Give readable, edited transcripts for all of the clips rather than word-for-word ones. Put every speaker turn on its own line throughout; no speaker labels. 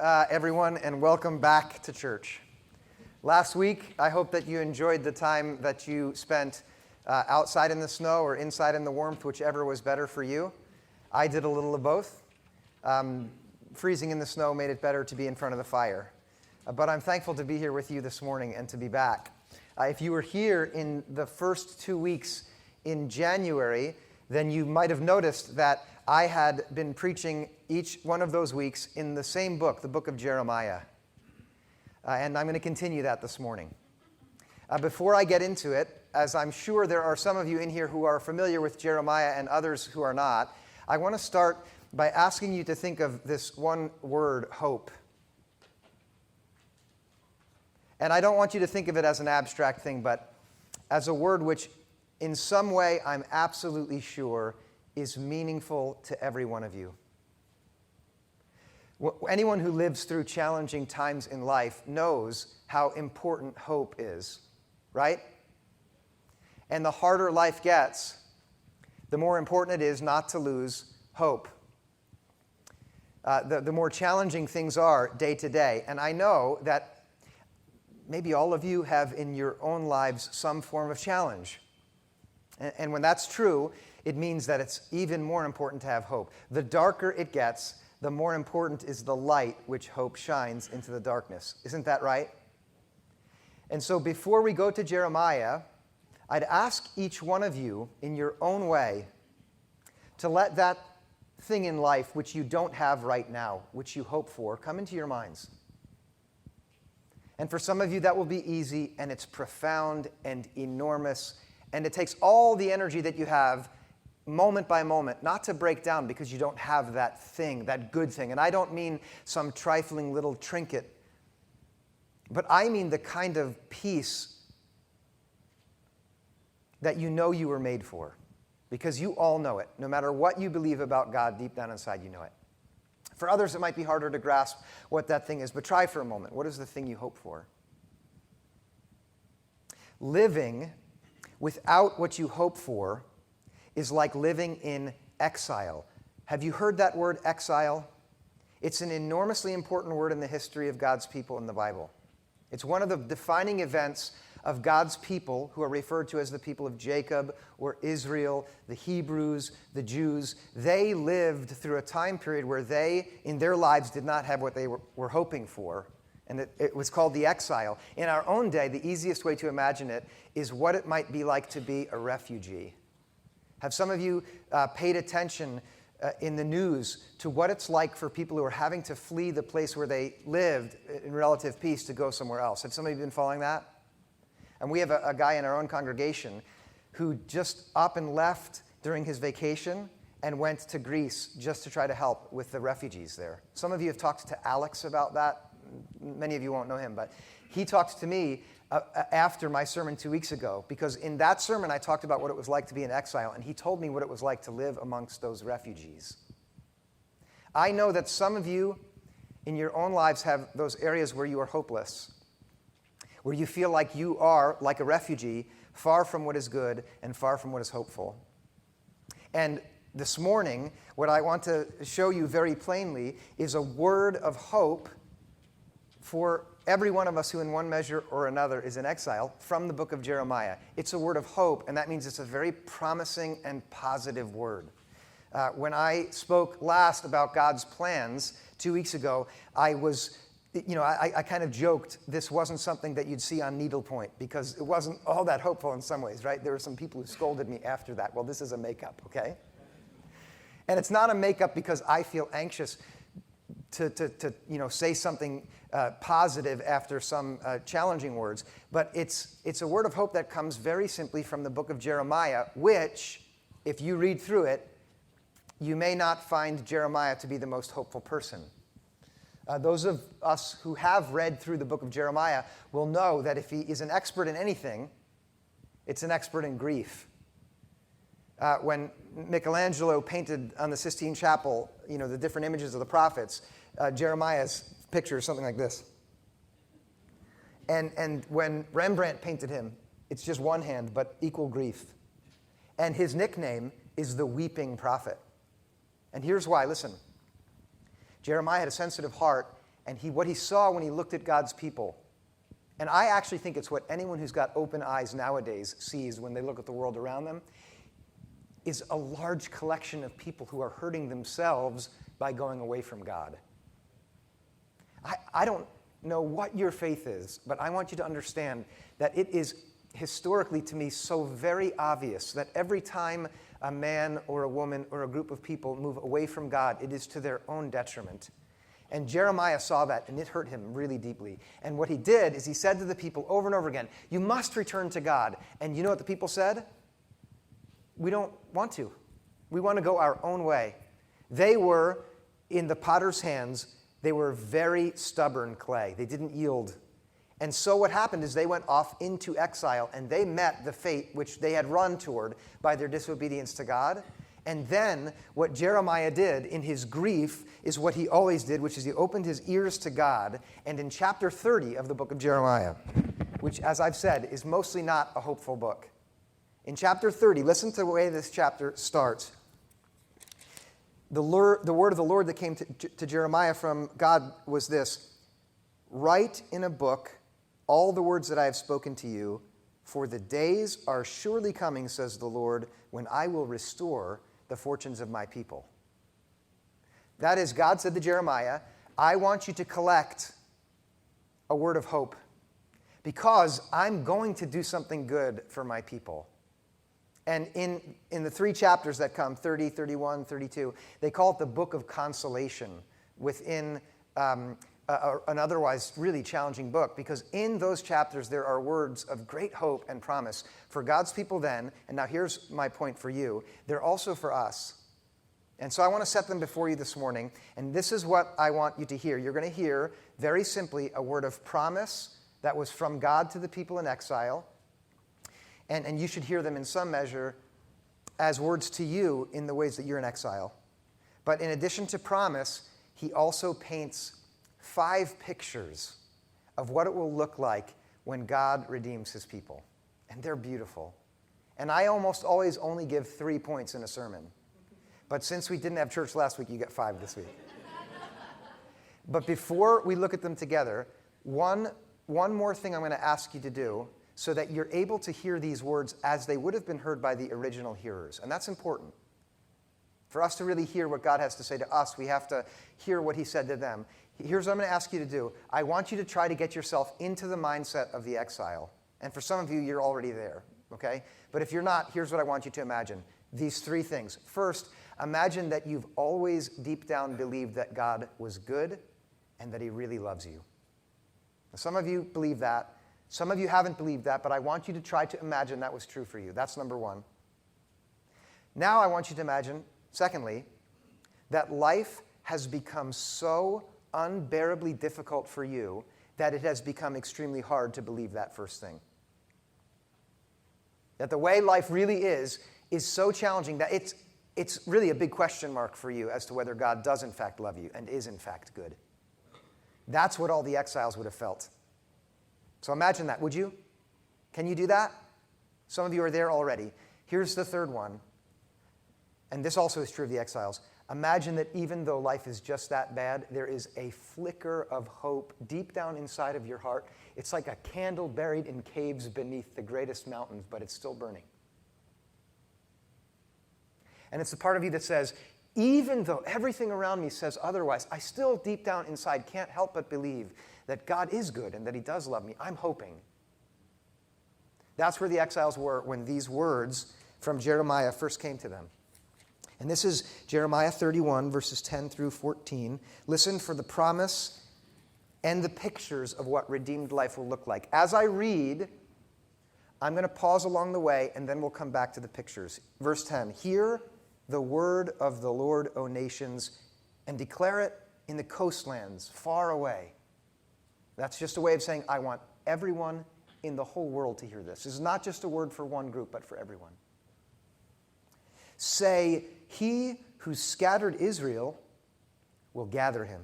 everyone, and welcome back to church. Last week, I hope that you enjoyed the time that you spent outside in the snow or inside in the warmth, whichever was better for you. I did a little of both. Freezing in the snow made it better to be in front of the fire. But I'm thankful to be here with you this morning and to be back. If you were here in the first 2 weeks in January, then you might have noticed that I had been preaching each one of those weeks in the same book, the book of Jeremiah. And I'm going to continue that this morning. Before I get into it, as I'm sure there are some of you in here who are familiar with Jeremiah and others who are not, I want to start by asking you to think of this one word, hope. And I don't want you to think of it as an abstract thing, but as a word which in some way I'm absolutely sure is meaningful to every one of you. Anyone who lives through challenging times in life knows how important hope is, right? And the harder life gets, the more important it is not to lose hope. The more challenging things are day to day. And I know that maybe all of you have in your own lives some form of challenge. And when that's true, it means that it's even more important to have hope. The darker it gets, the more important is the light which hope shines into the darkness. Isn't that right? And so before we go to Jeremiah, I'd ask each one of you in your own way to let that thing in life which you don't have right now, which you hope for, come into your minds. And for some of you, that will be easy, and it's profound and enormous, and it takes all the energy that you have moment by moment, not to break down because you don't have that thing, that good thing. And I don't mean some trifling little trinket, but I mean the kind of peace that you know you were made for, because you all know it. No matter what you believe about God, deep down inside, you know it. For others, it might be harder to grasp what that thing is, but try for a moment. What is the thing you hope for? Living without what you hope for is like living in exile. Have you heard that word, exile? It's an enormously important word in the history of God's people in the Bible. It's one of the defining events of God's people, who are referred to as the people of Jacob or Israel, the Hebrews, the Jews. They lived through a time period where they, in their lives, did not have what they were hoping for. And it was called the exile. In our own day, the easiest way to imagine it is what it might be like to be a refugee. Have some of you paid attention in the news to what it's like for people who are having to flee the place where they lived in relative peace to go somewhere else? Have some of you been following that? And we have a guy in our own congregation who just up and left during his vacation and went to Greece just to try to help with the refugees there. Some of you have talked to Alex about that. Many of you won't know him, but he talked to me after my sermon 2 weeks ago, because in that sermon I talked about what it was like to be in exile, and he told me what it was like to live amongst those refugees. I know that some of you in your own lives have those areas where you are hopeless, where you feel like you are, like a refugee, far from what is good and far from what is hopeful. And this morning, what I want to show you very plainly is a word of hope for every one of us who in one measure or another is in exile from the book of Jeremiah. It's a word of hope, and that means it's a very promising and positive word. When I spoke last about God's plans 2 weeks ago, I kind of joked this wasn't something that you'd see on needlepoint, because it wasn't all that hopeful in some ways, right? There were some people who scolded me after that. Well, this is a makeup, okay? And it's not a makeup because I feel anxious to say something positive after some challenging words, but it's a word of hope that comes very simply from the book of Jeremiah, which, if you read through it, you may not find Jeremiah to be the most hopeful person. Those of us who have read through the book of Jeremiah will know that if he is an expert in anything, it's an expert in grief. When Michelangelo painted on the Sistine Chapel, the different images of the prophets, Jeremiah's picture is something like this. And when Rembrandt painted him, it's just one hand, but equal grief. And his nickname is the Weeping Prophet. And here's why. Listen. Jeremiah had a sensitive heart, And what he saw when he looked at God's people, and I actually think it's what anyone who's got open eyes nowadays sees when they look at the world around them, is a large collection of people who are hurting themselves by going away from God. I don't know what your faith is, but I want you to understand that it is historically to me so very obvious that every time a man or a woman or a group of people move away from God, it is to their own detriment. And Jeremiah saw that, and it hurt him really deeply. And what he did is he said to the people over and over again, you must return to God. And you know what the people said? We don't want to. We want to go our own way. They were in the potter's hands. They were very stubborn clay. They didn't yield. And so what happened is they went off into exile, and they met the fate which they had run toward by their disobedience to God. And then what Jeremiah did in his grief is what he always did, which is he opened his ears to God. And in chapter 30 of the book of Jeremiah, which, as I've said, is mostly not a hopeful book, in chapter 30, listen to the way this chapter starts. The word of the Lord that came to Jeremiah from God was this: write in a book all the words that I have spoken to you, for the days are surely coming, says the Lord, when I will restore the fortunes of my people. That is, God said to Jeremiah, I want you to collect a word of hope because I'm going to do something good for my people. And in the 3 chapters that come, 30, 31, 32, they call it the book of consolation within an otherwise really challenging book, because in those chapters there are words of great hope and promise for God's people then. And now here's my point for you. They're also for us. And so I want to set them before you this morning. And this is what I want you to hear. You're going to hear, very simply, a word of promise that was from God to the people in exile. And you should hear them in some measure as words to you in the ways that you're in exile. But in addition to promise, he also paints 5 pictures of what it will look like when God redeems his people. And they're beautiful. And I almost always only give 3 points in a sermon. But since we didn't have church last week, you get 5 this week. But before we look at them together, one more thing I'm going to ask you to do, so that you're able to hear these words as they would have been heard by the original hearers. And that's important. For us to really hear what God has to say to us, we have to hear what he said to them. Here's what I'm going to ask you to do. I want you to try to get yourself into the mindset of the exile. And for some of you, you're already there, okay? But if you're not, here's what I want you to imagine. These 3 things. First, imagine that you've always deep down believed that God was good and that he really loves you. Now, some of you believe that. Some of you haven't believed that, but I want you to try to imagine that was true for you. That's number 1. Now I want you to imagine, secondly, that life has become so unbearably difficult for you that it has become extremely hard to believe that first thing. That the way life really is so challenging that it's really a big question mark for you as to whether God does in fact love you and is in fact good. That's what all the exiles would have felt. So imagine that, would you? Can you do that? Some of you are there already. Here's the third one. And this also is true of the exiles. Imagine that even though life is just that bad, there is a flicker of hope deep down inside of your heart. It's like a candle buried in caves beneath the greatest mountains, but it's still burning. And it's the part of you that says, even though everything around me says otherwise, I still deep down inside can't help but believe that God is good and that he does love me. I'm hoping. That's where the exiles were when these words from Jeremiah first came to them. And this is Jeremiah 31, verses 10 through 14. Listen for the promise and the pictures of what redeemed life will look like. As I read, I'm going to pause along the way, and then we'll come back to the pictures. Verse 10, hear the word of the Lord, O nations, and declare it in the coastlands far away. That's just a way of saying, I want everyone in the whole world to hear this. This is not just a word for one group, but for everyone. Say, he who scattered Israel will gather him.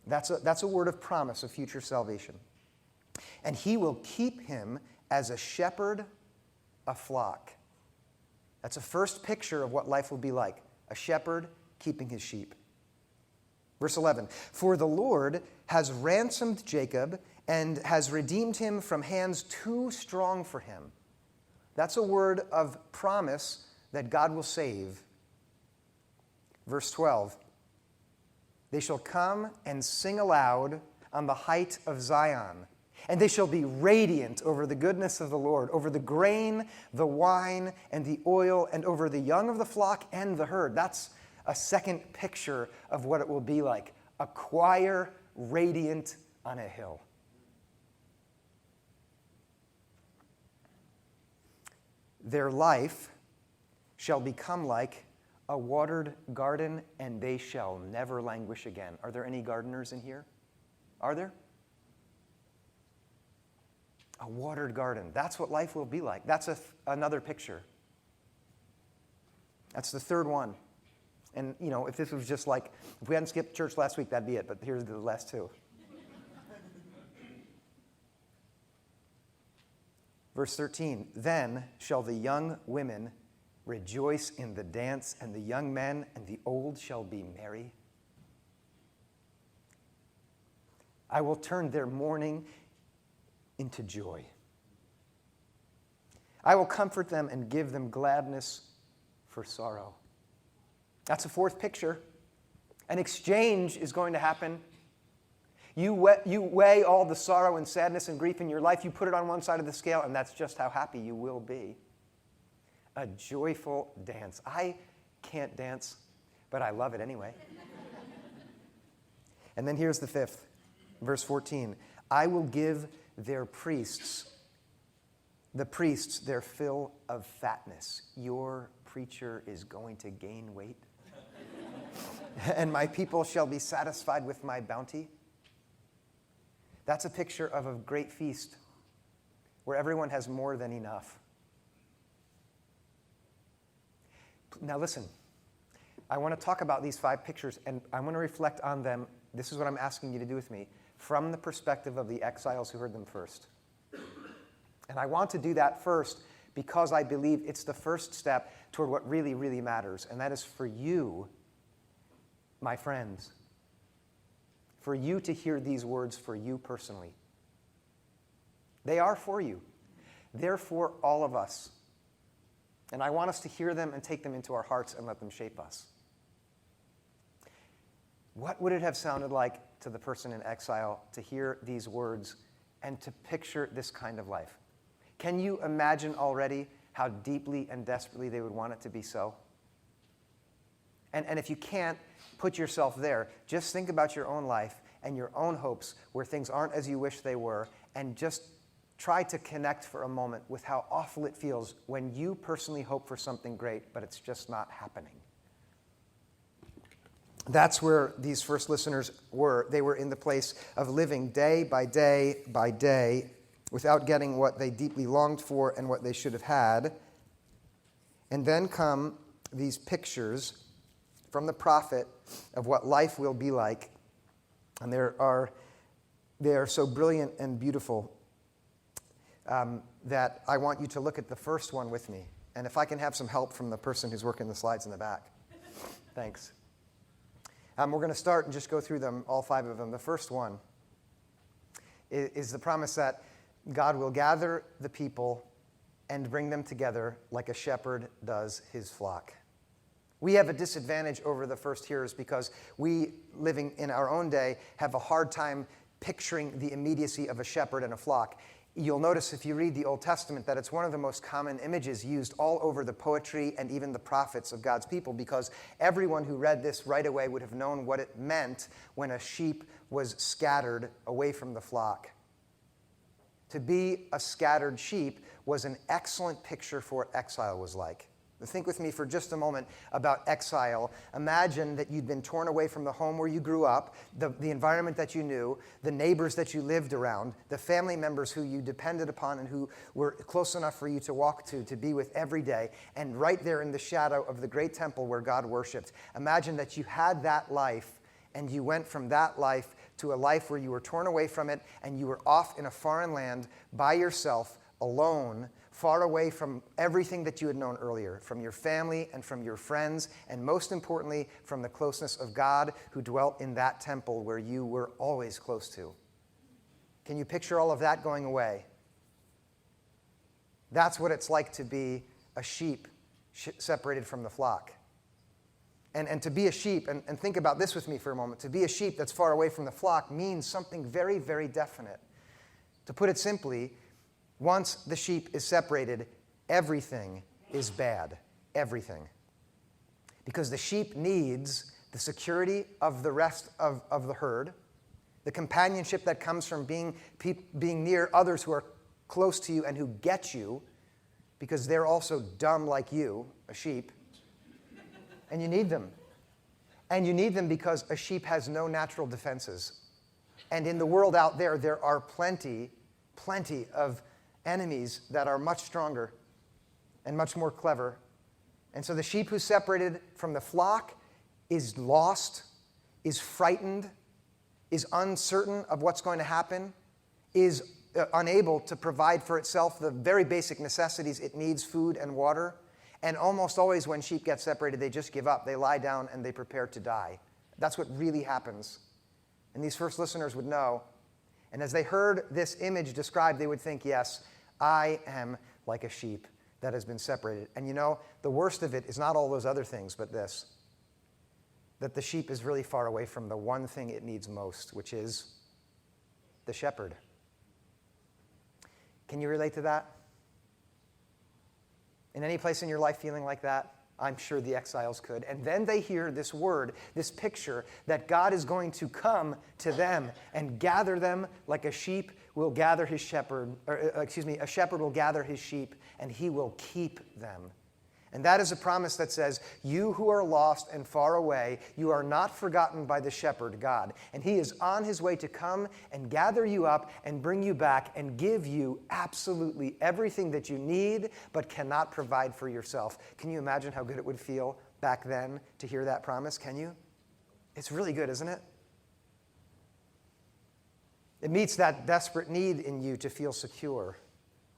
That's a word of promise of future salvation. And he will keep him as a shepherd a flock. That's a first picture of what life will be like. A shepherd keeping his sheep. Verse 11, for the Lord has ransomed Jacob and has redeemed him from hands too strong for him. That's a word of promise that God will save. Verse 12, they shall come and sing aloud on the height of Zion, and they shall be radiant over the goodness of the Lord, over the grain, the wine, and the oil, and over the young of the flock and the herd. That's a second picture of what it will be like, a choir radiant on a hill. Their life shall become like a watered garden, and they shall never languish again. Are there any gardeners in here? Are there? A watered garden. That's what life will be like. That's another picture. That's the third one. And, if this was just like, if we hadn't skipped church last week, that'd be it. But here's the last two. Verse 13, then shall the young women rejoice in the dance, and the young men and the old shall be merry. I will turn their mourning into joy. I will comfort them and give them gladness for sorrow. That's a fourth picture. An exchange is going to happen. You weigh all the sorrow and sadness and grief in your life, you put it on one side of the scale, and that's just how happy you will be. A joyful dance. I can't dance, but I love it anyway. And then here's the fifth, verse 14. I will give the priests their fill of fatness. Your preacher is going to gain weight. And my people shall be satisfied with my bounty. That's a picture of a great feast where everyone has more than enough. Now listen, I want to talk about these 5 pictures, and I want to reflect on them. This is what I'm asking you to do with me, from the perspective of the exiles who heard them first. And I want to do that first because I believe it's the first step toward what really, really matters, and that is for you, my friends, for you to hear these words for you personally. They are for you. They're for all of us. And I want us to hear them and take them into our hearts and let them shape us. What would it have sounded like to the person in exile to hear these words and to picture this kind of life? Can you imagine already how deeply and desperately they would want it to be so? And if you can't put yourself there, just think about your own life and your own hopes where things aren't as you wish they were, and just try to connect for a moment with how awful it feels when you personally hope for something great, but it's just not happening. That's where these first listeners were. They were in the place of living day by day by day without getting what they deeply longed for and what they should have had. And then come these pictures from the prophet of what life will be like. And they are so brilliant and beautiful that I want you to look at the first one with me. And if I can have some help from the person who's working the slides in the back. Thanks. We're going to start and just go through them, all 5 of them. The first one is the promise that God will gather the people and bring them together like a shepherd does his flock. We have a disadvantage over the first hearers because we, living in our own day, have a hard time picturing the immediacy of a shepherd and a flock. You'll notice if you read the Old Testament that it's one of the most common images used all over the poetry and even the prophets of God's people, because everyone who read this right away would have known what it meant when a sheep was scattered away from the flock. To be a scattered sheep was an excellent picture for what exile was like. Think with me for just a moment about exile. Imagine that you'd been torn away from the home where you grew up, the environment that you knew, the neighbors that you lived around, the family members who you depended upon and who were close enough for you to walk to be with every day, and right there in the shadow of the great temple where God worshiped. Imagine that you had that life, and you went from that life to a life where you were torn away from it, and you were off in a foreign land by yourself, alone, far away from everything that you had known earlier, from your family and from your friends, and most importantly, from the closeness of God who dwelt in that temple where you were always close to. Can you picture all of that going away? That's what it's like to be a sheep separated from the flock. And to be a sheep, and think about this with me for a moment, to be a sheep that's far away from the flock means something very, very definite. To put it simply, once the sheep is separated, everything is bad. Everything. Because the sheep needs the security of the rest of the herd, the companionship that comes from being near others who are close to you and who get you, because they're also dumb like you, a sheep. And you need them. And you need them because a sheep has no natural defenses. And in the world out there, there are plenty of enemies that are much stronger and much more clever. And so the sheep who's separated from the flock is lost, is frightened, is uncertain of what's going to happen, is unable to provide for itself the very basic necessities it needs, food and water. And almost always when sheep get separated, they just give up. They lie down and they prepare to die. That's what really happens. And these first listeners would know. And as they heard this image described, they would think, yes, I am like a sheep that has been separated. And you know, the worst of it is not all those other things, but this, that the sheep is really far away from the one thing it needs most, which is the shepherd. Can you relate to that? In any place in your life feeling like that? I'm sure the exiles could. And then they hear this word, this picture, that God is going to come to them and gather them like a sheep will gather his shepherd, a shepherd will gather his sheep, and he will keep them. And that is a promise that says, you who are lost and far away, you are not forgotten by the shepherd, God. And he is on his way to come and gather you up and bring you back and give you absolutely everything that you need but cannot provide for yourself. Can you imagine how good it would feel back then to hear that promise? Can you? It's really good, isn't it? It meets that desperate need in you to feel secure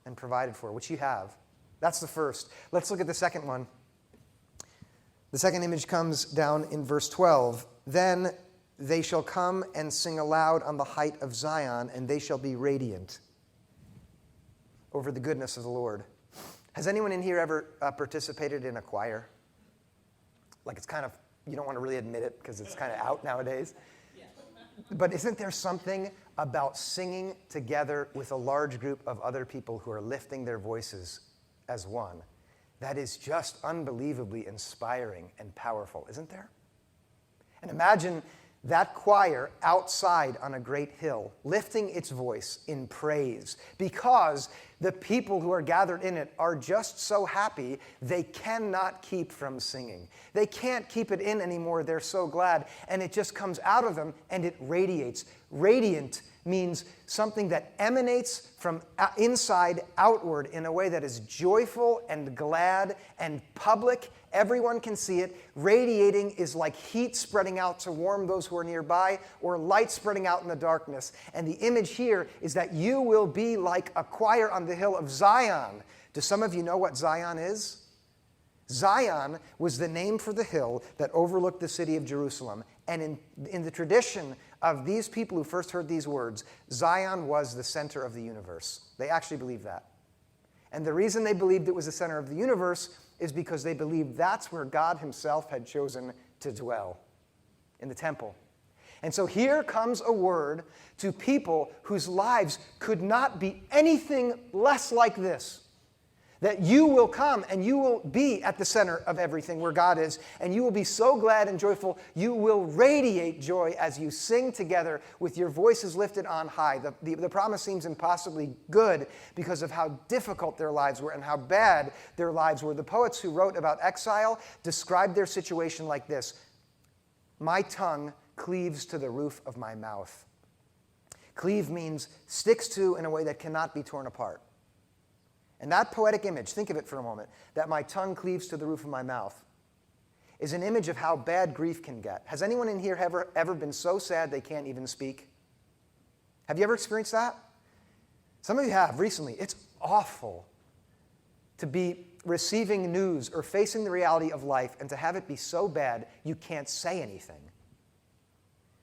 and provided for, which you have. That's the first. Let's look at the second one. The second image comes down in verse 12. Then they shall come and sing aloud on the height of Zion, and they shall be radiant over the goodness of the Lord. Has anyone in here ever participated in a choir? Like it's kind of, you don't want to really admit it because it's kind of out nowadays. But isn't there something about singing together with a large group of other people who are lifting their voices as one that is just unbelievably inspiring and powerful, isn't there? And imagine that choir outside on a great hill, lifting its voice in praise because the people who are gathered in it are just so happy they cannot keep from singing. They can't keep it in anymore. They're so glad. And it just comes out of them and it radiates. Radiant means something that emanates from inside outward in a way that is joyful and glad and public. Everyone can see it. Radiating is like heat spreading out to warm those who are nearby or light spreading out in the darkness. And the image here is that you will be like a choir on the hill of Zion. Do some of you know what Zion is? Zion was the name for the hill that overlooked the city of Jerusalem. And in the tradition of these people who first heard these words, Zion was the center of the universe. They actually believed that. And the reason they believed it was the center of the universe is because they believed that's where God himself had chosen to dwell, in the temple. And so here comes a word to people whose lives could not be anything less like this. That you will come and you will be at the center of everything where God is, and you will be so glad and joyful, you will radiate joy as you sing together with your voices lifted on high. The promise seems impossibly good because of how difficult their lives were and how bad their lives were. The poets who wrote about exile described their situation like this: my tongue cleaves to the roof of my mouth. Cleave means sticks to in a way that cannot be torn apart. And that poetic image, think of it for a moment, that my tongue cleaves to the roof of my mouth, is an image of how bad grief can get. Has anyone in here ever been so sad they can't even speak? Have you ever experienced that? Some of you have recently. It's awful. to be receiving news or facing the reality of life and to have it be so bad you can't say anything.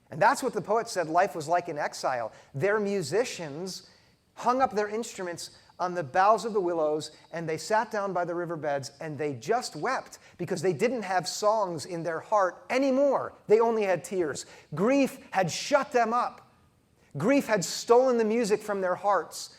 And that's what the poet said life was like in exile. Their musicians hung up their instruments on the boughs of the willows, and they sat down by the riverbeds, and they just wept because they didn't have songs in their heart anymore. They only had tears. Grief had shut them up. Grief had stolen the music from their hearts.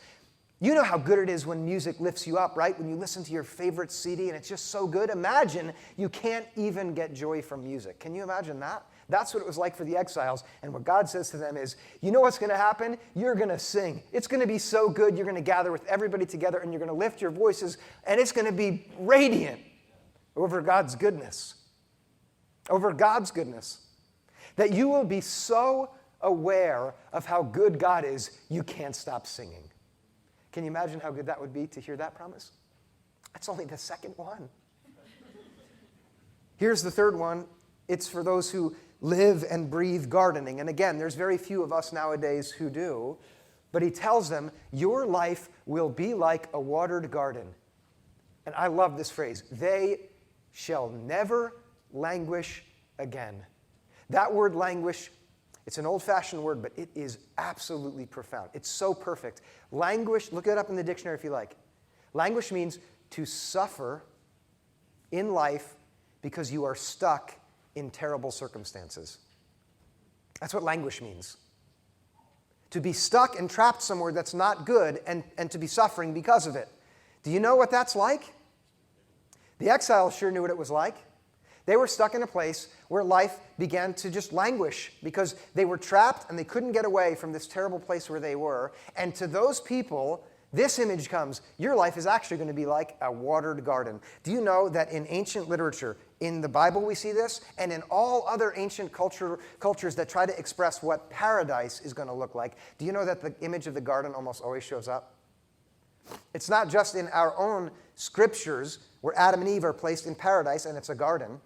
You know how good it is when music lifts you up, right? When you listen to your favorite CD and it's just so good. Imagine you can't even get joy from music. Can you imagine that? That's what it was like for the exiles. And what God says to them is, you know what's going to happen? You're going to sing. It's going to be so good. You're going to gather with everybody together and you're going to lift your voices and it's going to be radiant over God's goodness. Over God's goodness. That you will be so aware of how good God is, you can't stop singing. Can you imagine how good that would be to hear that promise? That's only the second one. Here's the third one. It's for those who live and breathe gardening. And again, there's very few of us nowadays who do. But he tells them, your life will be like a watered garden. And I love this phrase. They shall never languish again. That word languish, it's an old-fashioned word, but it is absolutely profound. It's so perfect. Languish, look it up in the dictionary if you like. Languish means to suffer in life because you are stuck in terrible circumstances. That's what languish means. To be stuck and trapped somewhere that's not good and to be suffering because of it. Do you know what that's like? The exiles sure knew what it was like. They were stuck in a place where life began to just languish because they were trapped and they couldn't get away from this terrible place where they were. And to those people, this image comes. Your life is actually going to be like a watered garden. Do you know that in ancient literature, in the Bible we see this, and in all other ancient cultures that try to express what paradise is going to look like, do you know that the image of the garden almost always shows up? It's not just in our own scriptures where Adam and Eve are placed in paradise and it's a garden.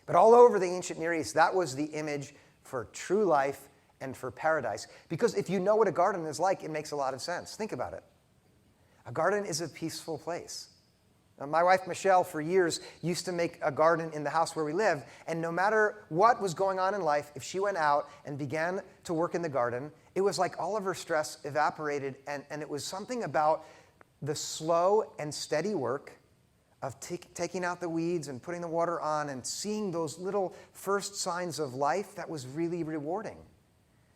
But all over the ancient Near East, that was the image for true life and for paradise. Because if you know what a garden is like, it makes a lot of sense. Think about it. A garden is a peaceful place. Now, my wife, Michelle, for years used to make a garden in the house where we live. And no matter what was going on in life, if she went out and began to work in the garden, it was like all of her stress evaporated. And it was something about the slow and steady work of taking out the weeds and putting the water on and seeing those little first signs of life that was really rewarding.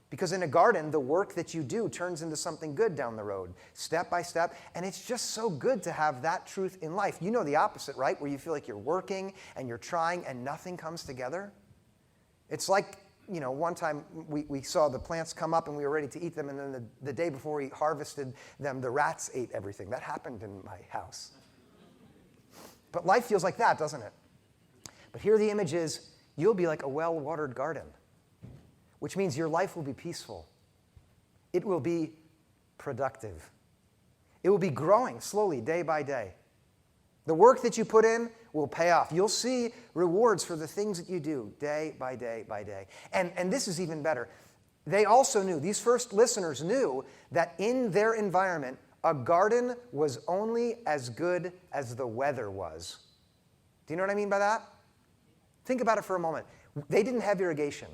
Because in a garden, the work that you do turns into something good down the road, step by step. And it's just so good to have that truth in life. You know the opposite, right? Where you feel like you're working and you're trying and nothing comes together. It's like, you know, one time we saw the plants come up and we were ready to eat them. And then the day before we harvested them, the rats ate everything. That happened in my house. But life feels like that, doesn't it? But here the image is, you'll be like a well-watered garden, which means your life will be peaceful. It will be productive. It will be growing slowly, day by day. The work that you put in will pay off. You'll see rewards for the things that you do day by day by day. And this is even better. They also knew, these first listeners knew that in their environment, a garden was only as good as the weather was. Do you know what I mean by that? Think about it for a moment. They didn't have irrigation.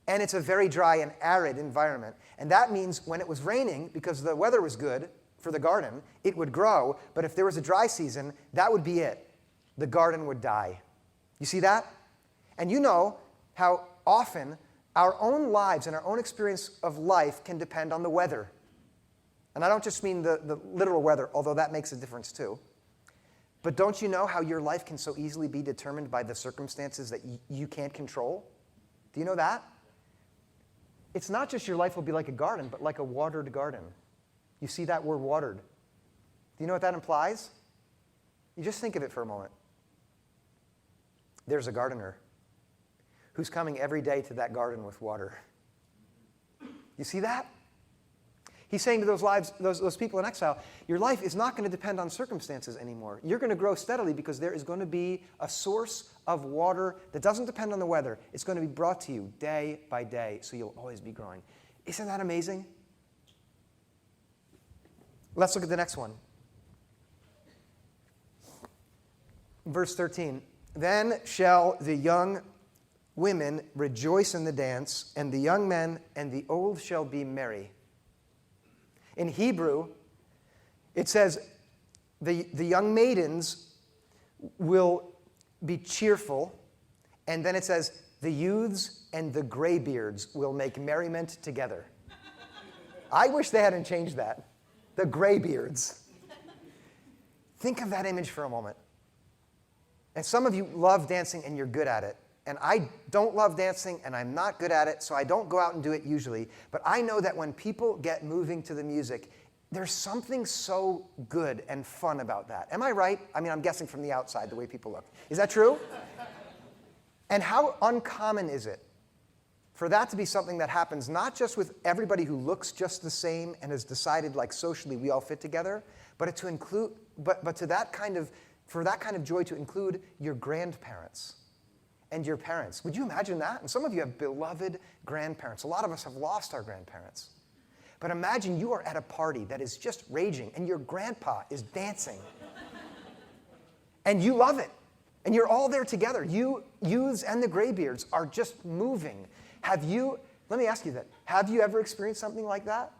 And it's a very dry and arid environment. And that means when it was raining, because the weather was good for the garden, it would grow. But if there was a dry season, that would be it. The garden would die. You see that? And you know how often our own lives and our own experience of life can depend on the weather. And I don't just mean the literal weather, although that makes a difference too. But don't you know how your life can so easily be determined by the circumstances that you can't control? Do you know that? It's not just your life will be like a garden, but like a watered garden. You see that word watered. Do you know what that implies? You just think of it for a moment. There's a gardener who's coming every day to that garden with water. You see that? He's saying to those people in exile, your life is not going to depend on circumstances anymore. You're going to grow steadily because there is going to be a source of water that doesn't depend on the weather. It's going to be brought to you day by day, so you'll always be growing. Isn't that amazing? Let's look at the next one. Verse 13, then shall the young women rejoice in the dance, and the young men and the old shall be merry. In Hebrew, it says the young maidens will be cheerful, and then it says the youths and the graybeards will make merriment together. I wish they hadn't changed that. The graybeards. Think of that image for a moment. And some of you love dancing and you're good at it. And I don't love dancing and I'm not good at it, so I don't go out and do it usually. But I know that when people get moving to the music, there's something so good and fun about that. Am I right? I mean, I'm guessing from the outside, the way people look. Is that true? And how uncommon is it for that to be something that happens not just with everybody who looks just the same and has decided, like, socially we all fit together, but to include, but to that kind of, for that kind of joy to include your grandparents and your parents. Would you imagine that? And some of you have beloved grandparents. A lot of us have lost our grandparents. But imagine you are at a party that is just raging and your grandpa is dancing. And you love it. And you're all there together. You youths and the graybeards are just moving. Let me ask you that. Have you ever experienced something like that?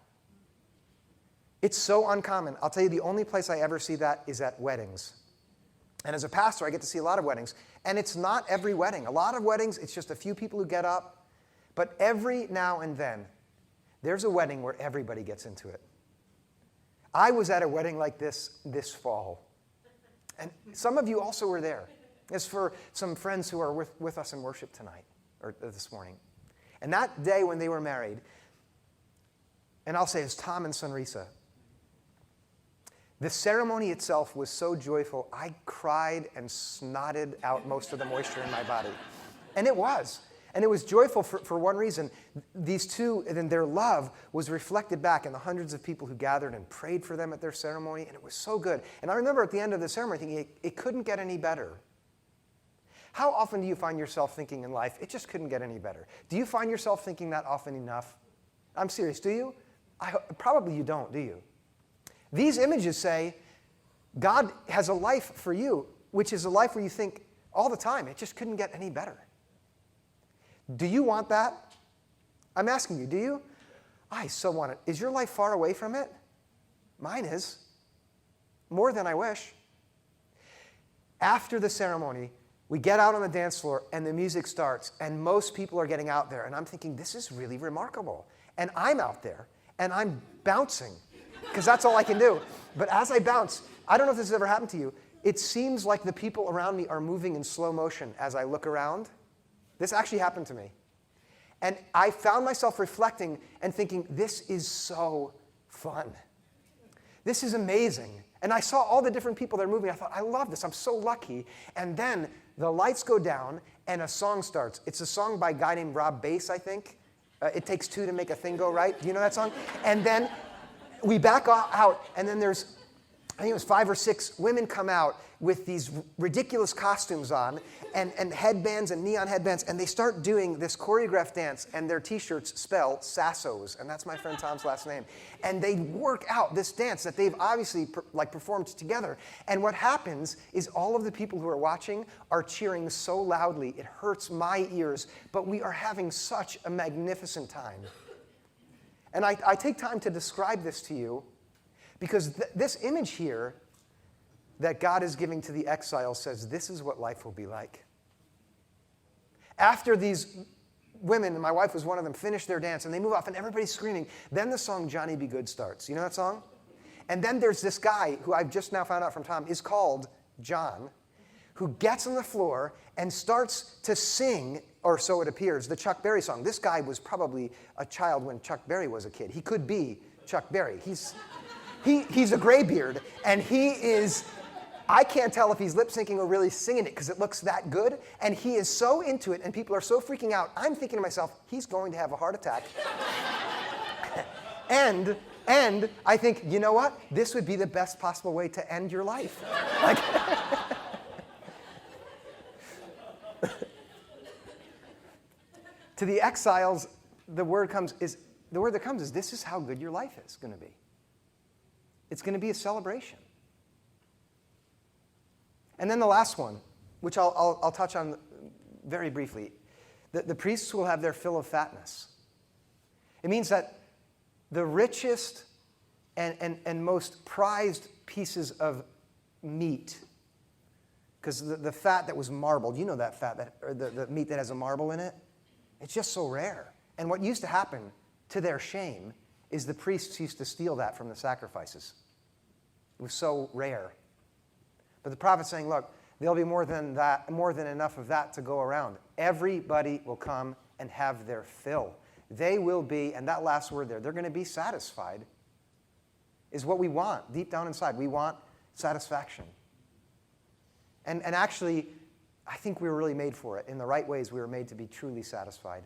It's so uncommon. I'll tell you, the only place I ever see that is at weddings. And as a pastor, I get to see a lot of weddings. And it's not every wedding. A lot of weddings, it's just a few people who get up. But every now and then, there's a wedding where everybody gets into it. I was at a wedding like this fall. And some of you also were there. It's for some friends who are with us in worship tonight, or this morning. And that day when they were married, and I'll say it's Tom and Sunrisa, the ceremony itself was so joyful, I cried and snotted out most of the moisture in my body. And it was. And it was joyful for one reason. These two, and their love was reflected back in the hundreds of people who gathered and prayed for them at their ceremony, and it was so good. And I remember at the end of the ceremony thinking, it couldn't get any better. How often do you find yourself thinking in life, it just couldn't get any better? Do you find yourself thinking that often enough? I'm serious, do you? Probably you don't, do you? These images say, God has a life for you, which is a life where you think all the time, it just couldn't get any better. Do you want that? I'm asking you, do you? I so want it. Is your life far away from it? Mine is. More than I wish. After the ceremony, we get out on the dance floor and the music starts and most people are getting out there and I'm thinking, this is really remarkable. And I'm out there and I'm bouncing because that's all I can do. But as I bounce, I don't know if this has ever happened to you, it seems like the people around me are moving in slow motion as I look around. This actually happened to me. And I found myself reflecting and thinking, this is so fun. This is amazing. And I saw all the different people that are moving. I thought, I love this. I'm so lucky. And then the lights go down and a song starts. It's a song by a guy named Rob Bass, I think. It Takes Two to Make a Thing Go Right. Do you know that song? And then we back out, and then there's, I think it was 5 or 6 women come out with these ridiculous costumes on and headbands and neon headbands, and they start doing this choreographed dance, and their T-shirts spell Sassos, and that's my friend Tom's last name. And they work out this dance that they've obviously performed together. And what happens is all of the people who are watching are cheering so loudly, it hurts my ears, but we are having such a magnificent time. And I take time to describe this to you because this image here that God is giving to the exile says this is what life will be like. After these women, and my wife was one of them, finish their dance and they move off and everybody's screaming, then the song Johnny Be Good starts. You know that song? And then there's this guy who I've just now found out from Tom is called John, who gets on the floor and starts to sing, or so it appears, the Chuck Berry song. This guy was probably a child when Chuck Berry was a kid. He could be Chuck Berry. He's a graybeard, and he is, I can't tell if he's lip syncing or really singing it because it looks that good, and he is so into it, and people are so freaking out. I'm thinking to myself, he's going to have a heart attack. and I think, you know what? This would be the best possible way to end your life. Like, to the exiles, the word that comes is, this is how good your life is going to be. It's going to be a celebration. And then the last one, which I'll touch on very briefly. The priests will have their fill of fatness. It means that the richest and most prized pieces of meat, because the fat that was marbled, you know that fat, or the meat that has a marble in it, it's just so rare. And what used to happen, to their shame, is the priests used to steal that from the sacrifices. It was so rare. But the prophet's saying, look, there'll be more than enough of that to go around. Everybody will come and have their fill. They will be, and that last word there, they're going to be satisfied, is what we want deep down inside. We want satisfaction. And actually, I think we were really made for it. In the right ways, we were made to be truly satisfied.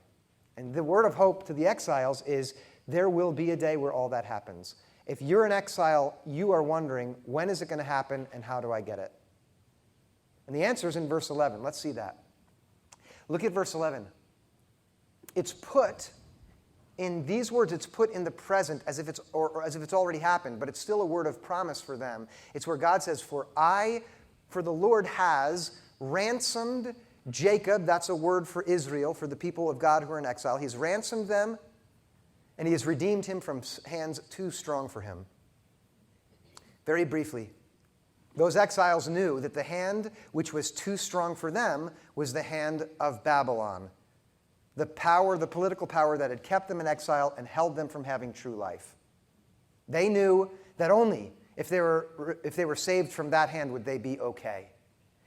And the word of hope to the exiles is there will be a day where all that happens. If you're in exile, you are wondering, when is it going to happen and how do I get it? And the answer is in verse 11. Let's see that. Look at verse 11. It's put in these words, it's put in the present as if it's already happened, but it's still a word of promise for them. It's where God says, for the Lord has ransomed Jacob. That's a word for Israel, for the people of God who are in exile. He's ransomed them, and he has redeemed him from hands too strong for him. Very briefly, those exiles knew that the hand which was too strong for them was the hand of Babylon, the power, the political power that had kept them in exile and held them from having true life. They knew that only if they were saved from that hand would they be okay.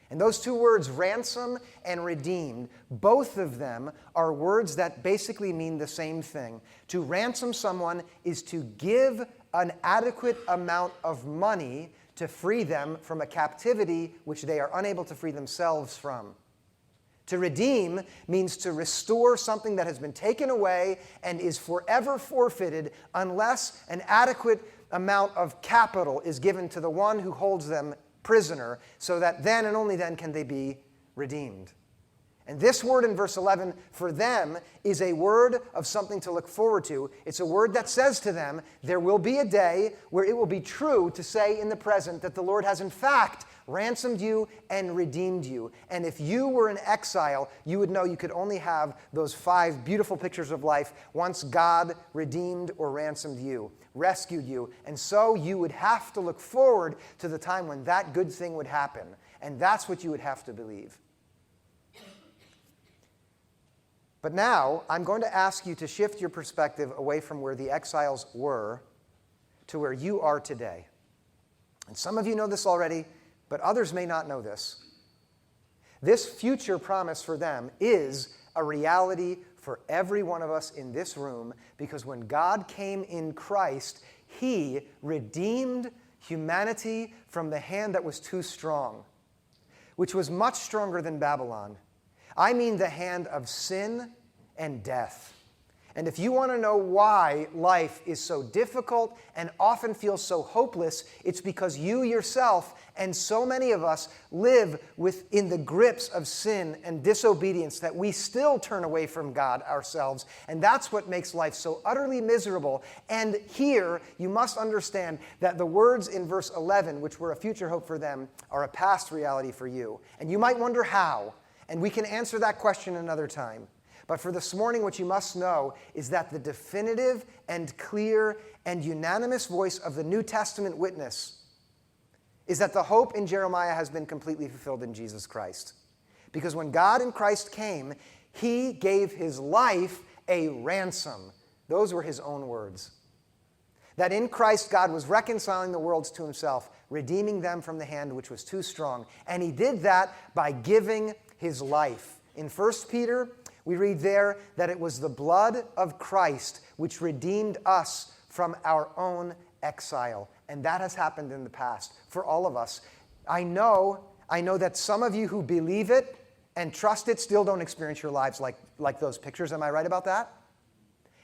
And those two words, ransom and redeemed, both of them are words that basically mean the same thing. To ransom someone is to give an adequate amount of money to free them from a captivity which they are unable to free themselves from. To redeem means to restore something that has been taken away and is forever forfeited unless an adequate amount of capital is given to the one who holds them prisoner, so that then and only then can they be redeemed. And this word in verse 11 for them is a word of something to look forward to. It's a word that says to them, there will be a day where it will be true to say in the present that the Lord has in fact ransomed you and redeemed you. And if you were in exile, you would know you could only have those 5 beautiful pictures of life once God redeemed or ransomed you, rescued you. And so you would have to look forward to the time when that good thing would happen. And that's what you would have to believe. But now, I'm going to ask you to shift your perspective away from where the exiles were to where you are today. And some of you know this already, but others may not know this. This future promise for them is a reality for every one of us in this room, because when God came in Christ, he redeemed humanity from the hand that was too strong, which was much stronger than Babylon. I mean the hand of sin and death. And if you want to know why life is so difficult and often feels so hopeless, it's because you yourself and so many of us live within the grips of sin and disobedience that we still turn away from God ourselves. And that's what makes life so utterly miserable. And here, you must understand that the words in verse 11, which were a future hope for them, are a past reality for you. And you might wonder how. And we can answer that question another time. But for this morning, what you must know is that the definitive and clear and unanimous voice of the New Testament witness is that the hope in Jeremiah has been completely fulfilled in Jesus Christ. Because when God in Christ came, he gave his life a ransom. Those were his own words. That in Christ, God was reconciling the worlds to himself, redeeming them from the hand which was too strong. And he did that by giving his life. In 1 Peter, we read there that it was the blood of Christ which redeemed us from our own exile. And that has happened in the past for all of us. I know that some of you who believe it and trust it still don't experience your lives like those pictures. Am I right about that?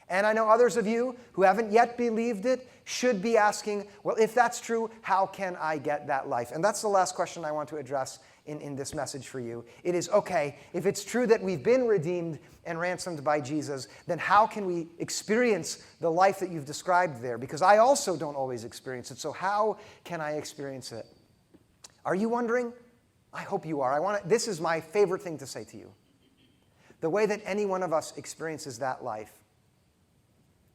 And I know others of you who haven't yet believed it should be asking, well, if that's true, how can I get that life? And that's the last question I want to address in this message for you. It is, okay, if it's true that we've been redeemed and ransomed by Jesus, then how can we experience the life that you've described there? Because I also don't always experience it, so how can I experience it? Are you wondering? I hope you are. This is my favorite thing to say to you. The way that any one of us experiences that life,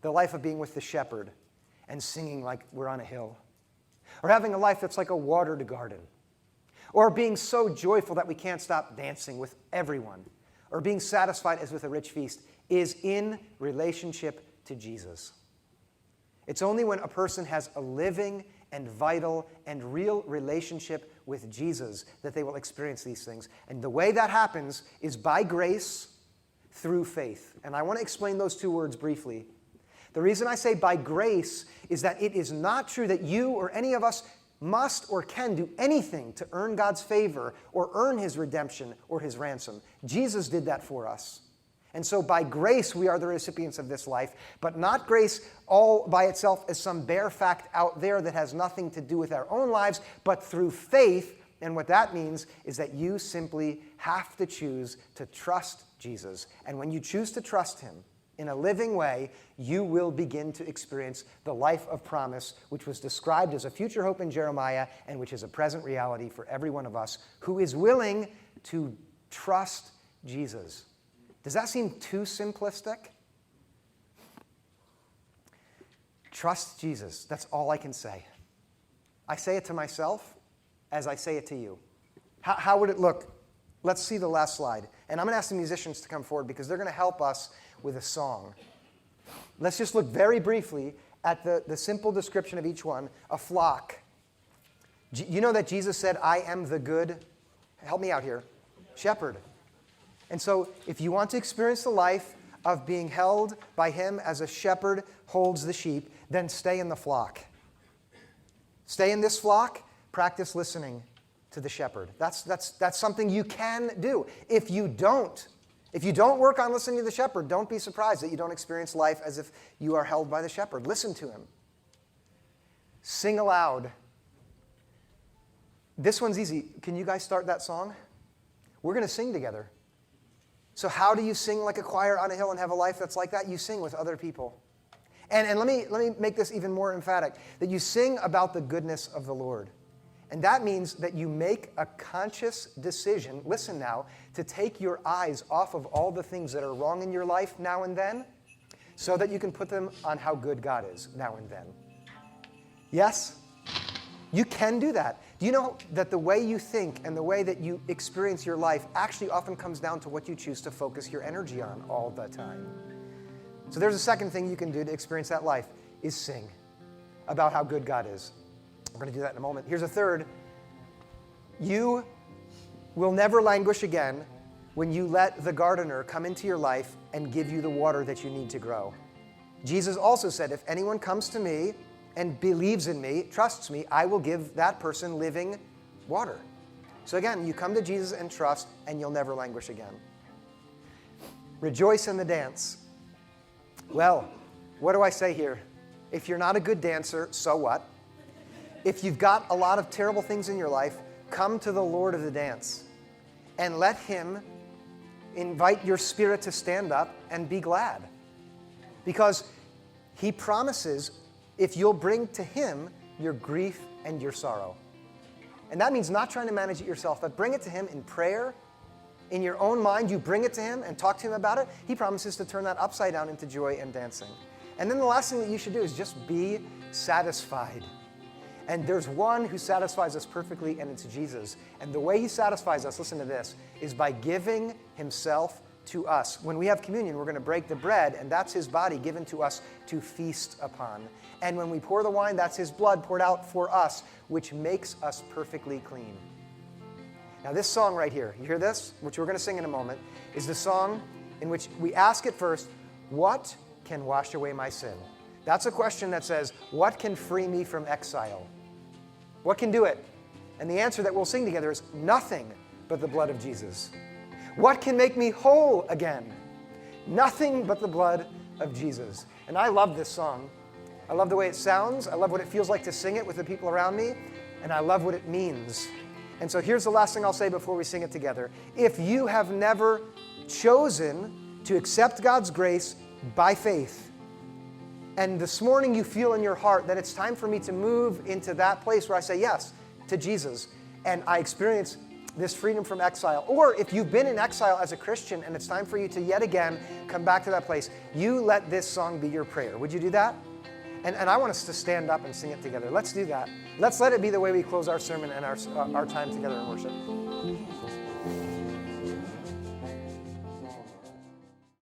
the life of being with the shepherd and singing like we're on a hill, or having a life that's like a watered garden, or being so joyful that we can't stop dancing with everyone, or being satisfied as with a rich feast, is in relationship to Jesus. It's only when a person has a living and vital and real relationship with Jesus that they will experience these things. And the way that happens is by grace through faith. And I want to explain those two words briefly. The reason I say by grace is that it is not true that you or any of us must or can do anything to earn God's favor or earn his redemption or his ransom. Jesus did that for us. And so by grace we are the recipients of this life, but not grace all by itself as some bare fact out there that has nothing to do with our own lives, but through faith. And what that means is that you simply have to choose to trust Jesus. And when you choose to trust him in a living way, you will begin to experience the life of promise, which was described as a future hope in Jeremiah and which is a present reality for every one of us who is willing to trust Jesus. Does that seem too simplistic? Trust Jesus. That's all I can say. I say it to myself as I say it to you. How would it look? Let's see the last slide. And I'm going to ask the musicians to come forward because they're going to help us with a song. Let's just look very briefly at the simple description of each one. A flock. You know that Jesus said, I am the good, help me out here, shepherd. And so if you want to experience the life of being held by him as a shepherd holds the sheep, then stay in the flock. Stay in this flock, practice listening to the shepherd. That's something you can do. If you don't work on listening to the shepherd, don't be surprised that you don't experience life as if you are held by the shepherd. Listen to him. Sing aloud. This one's easy. Can you guys start that song? We're going to sing together. So how do you sing like a choir on a hill and have a life that's like that? You sing with other people. And let me make this even more emphatic, that you sing about the goodness of the Lord. And that means that you make a conscious decision, listen now, to take your eyes off of all the things that are wrong in your life now and then, so that you can put them on how good God is now and then. Yes? You can do that. Do you know that the way you think and the way that you experience your life actually often comes down to what you choose to focus your energy on all the time? So there's a second thing you can do to experience that life, is sing about how good God is. We're going to do that in a moment. Here's a third. You will never languish again when you let the gardener come into your life and give you the water that you need to grow. Jesus also said, if anyone comes to me and believes in me, trusts me, I will give that person living water. So again, you come to Jesus and trust, and you'll never languish again. Rejoice in the dance. Well, what do I say here? If you're not a good dancer, so what? If you've got a lot of terrible things in your life, come to the Lord of the dance and let him invite your spirit to stand up and be glad. Because he promises, if you'll bring to him your grief and your sorrow. And that means not trying to manage it yourself, but bring it to him in prayer. In your own mind, you bring it to him and talk to him about it. He promises to turn that upside down into joy and dancing. And then the last thing that you should do is just be satisfied. And there's one who satisfies us perfectly, and it's Jesus. And the way he satisfies us, listen to this, is by giving himself to us. When we have communion, we're going to break the bread, and that's his body given to us to feast upon. And when we pour the wine, that's his blood poured out for us, which makes us perfectly clean. Now this song right here, you hear this, which we're going to sing in a moment, is the song in which we ask at first, what can wash away my sin? That's a question that says, what can free me from exile? What can do it? And the answer that we'll sing together is nothing but the blood of Jesus. What can make me whole again? Nothing but the blood of Jesus. And I love this song. I love the way it sounds. I love what it feels like to sing it with the people around me. And I love what it means. And so here's the last thing I'll say before we sing it together. If you have never chosen to accept God's grace by faith, and this morning you feel in your heart that it's time for me to move into that place where I say yes to Jesus, and I experience this freedom from exile. Or if you've been in exile as a Christian and it's time for you to yet again come back to that place, you let this song be your prayer. Would you do that? And I want us to stand up and sing it together. Let's do that. Let's let it be the way we close our sermon and our time together in worship.